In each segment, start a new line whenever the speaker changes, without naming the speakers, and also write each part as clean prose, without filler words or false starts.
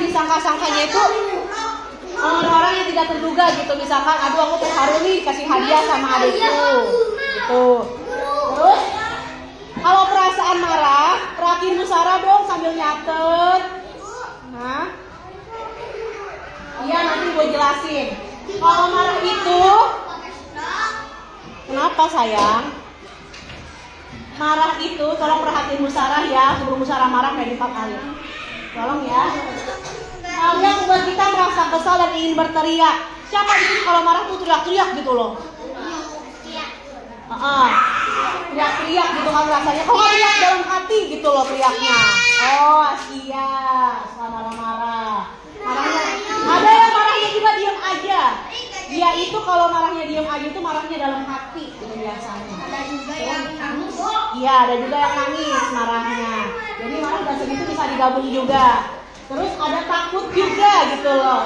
disangka-sangkanya itu orang-orang yang tidak terduga gitu. Misalkan, aduh aku terharu nih kasih hadiah sama adikku gitu. Terus kalau perasaan marah, terakhir musara dong sambil nyatet. Nah, iya nanti gue jelasin. Kalau marah itu, kenapa sayang? Marah itu, tolong perhatiin musara ya. Sebelum musara marah kayak 4 kali. Tolong ya. Hal yang membuat kita merasa kesal dan ingin berteriak. Siapa di sini kalau marah tuh teriak-teriak gitu loh? Teriak-teriak gitu kan rasanya. Kok nggak teriak dalam hati gitu loh teriaknya? Oh, Asia, marah-marah. Marahnya. Ada yang marahnya juga diam aja. Dia itu kalau marahnya diam aja itu marahnya dalam hati gitu biasanya.
Ada juga yang nangis.
Iya, ada juga yang nangis marahnya. Jadi marah dan sedih itu bisa digabung juga. Terus ada takut juga gitu loh.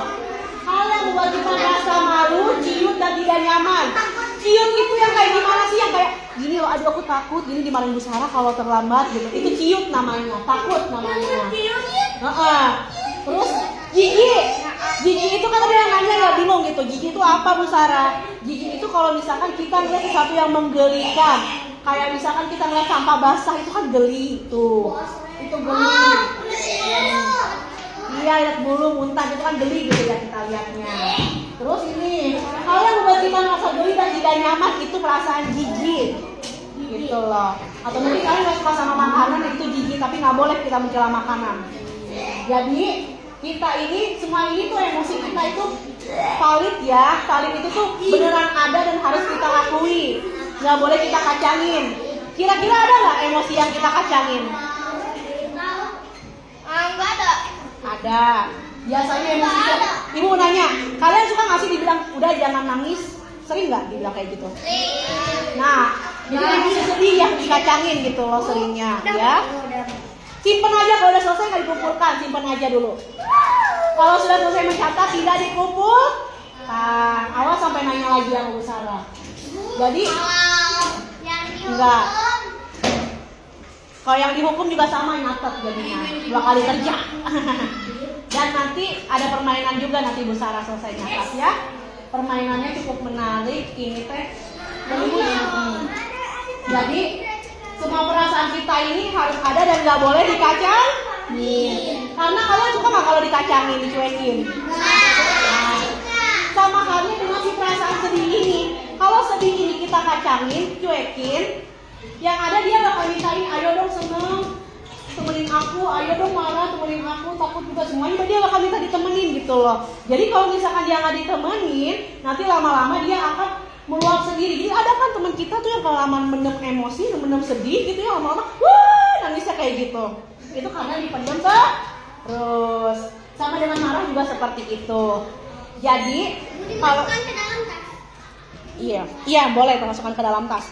Hal yang membuat kita merasa malu, ciut dan tidak nyaman. Ciut itu yang kayak gimana sih? Yang kayak gini loh, aduh aku takut, gini dimarahin Bu Sarah kalau terlambat gitu. Itu ciut namanya, takut namanya. Terus jijik itu kan ada yang nanya ya bingung gitu. Jijik itu apa Bu Sarah? Jijik itu kalau misalkan kita ngeliat sesuatu yang menggelikan. Kayak misalkan kita ngeliat sampah basah itu kan geli tuh. Itu geli. Iya, lihat bulu muntah itu kan geli gitu ya kita lihatnya. Terus ini, hal yang membuat kita merasa geli dan tidak nyaman itu perasaan jijik. Gitu loh. Atau mungkin kalian nggak suka sama makanan itu jijik, tapi nggak boleh kita mencela makanan. Jadi kita ini, semua ini tuh emosi kita itu valid ya. Valid itu tuh beneran ada dan harus kita akui. Nggak boleh kita kacangin. Kira-kira ada nggak emosi yang kita kacangin?
Enggak ada.
Ada. Biasanya emosi itu. Ibu nanya, kalian suka nggak sih dibilang udah jangan nangis? Sering nggak dibilang kayak gitu? Nah, jadi emosi sedih yang dikacangin gitu loh seringnya, ya. Simpen aja kalau udah selesai nggak dikumpulkan, simpen aja dulu. Kalau sudah selesai mencatat tidak dikumpul, awas sampai nanya lagi sama Bu Sarah. Jadi enggak. Kalau yang dihukum juga sama nyatet jadinya 2 kali kerja. Dan nanti ada permainan juga nanti Bu Sarah selesai nyatet ya. Permainannya cukup menarik. Ini teh jadi semua perasaan kita ini harus ada dan nggak boleh dikacangin. Karena kalian suka nggak kalau dikacangin, dicuekin? Nah, sama halnya dengan si perasaan sedih ini. Kalau sedih ini kita kacangin, cuekin, yang ada dia bakal mintain, ayo dong seneng, temenin aku, ayo dong marah, temenin aku, takut juga semuanya. Dia bakal minta ditemenin gitu loh. Jadi kalau misalkan dia nggak ditemenin, nanti lama-lama dia akan meluap sendiri. Jadi ada kan teman kita tuh yang kalau lama mendem emosi, mendem sedih gitu ya, lama-lama nangisnya kayak gitu. Itu karena dipendam terus. Sama dengan marah juga seperti itu. Jadi kalau iya boleh masukkan ke dalam tas.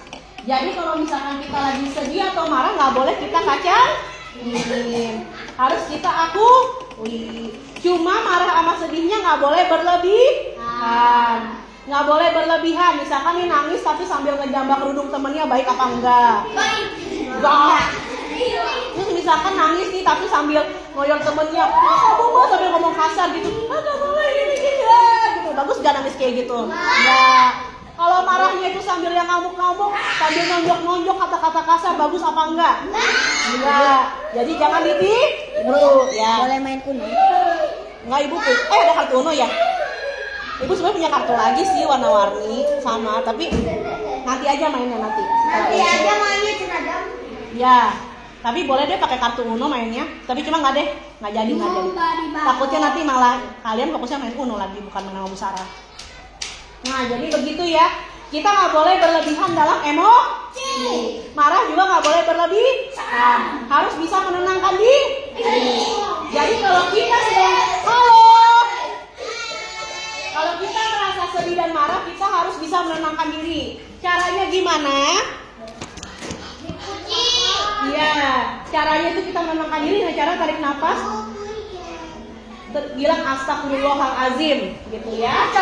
Jadi kalau misalkan kita lagi sedih atau marah nggak boleh kita kacangin. Harus kita akui. Cuma marah sama sedihnya nggak boleh berlebihan. Nggak boleh berlebihan. Misalkan nih nangis tapi sambil ngejambak kerudung temennya, baik apa enggak? Enggak. Terus misalkan nangis nih tapi sambil ngoyor temennya, kamu mah sambil ngomong kasar gitu. Enggak boleh ini gitu. Bagus gak nangis kayak gitu? Enggak. Kalau marahnya itu sambil yang ngamuk-ngamuk, sambil nonjok-nonjok kata-kata kasar, bagus apa enggak? Enggak. Jadi jangan ditiru ya.
Boleh main Uno?
Enggak ibu, ada kartu Uno ya? Ibu sebenarnya punya kartu lagi sih warna-warni sama, tapi nanti aja mainnya nanti.
Nanti aja mainnya Cenadam.
Ya, tapi boleh deh pakai kartu Uno mainnya. Tapi cuma nggak jadi. Takutnya nanti malah kalian fokusnya main Uno lagi, bukan main sama Bu Sarah. Nah, jadi begitu ya. Kita nggak boleh berlebihan dalam emosi. Marah juga nggak boleh berlebihan. Harus bisa menenangkan diri. Jadi kalau kita kalau kita merasa sedih dan marah, kita harus bisa menenangkan diri. Caranya gimana? Iya, caranya itu kita menenangkan diri dengan cara tarik nafas. Bilang astagfirullahalazim gitu ya.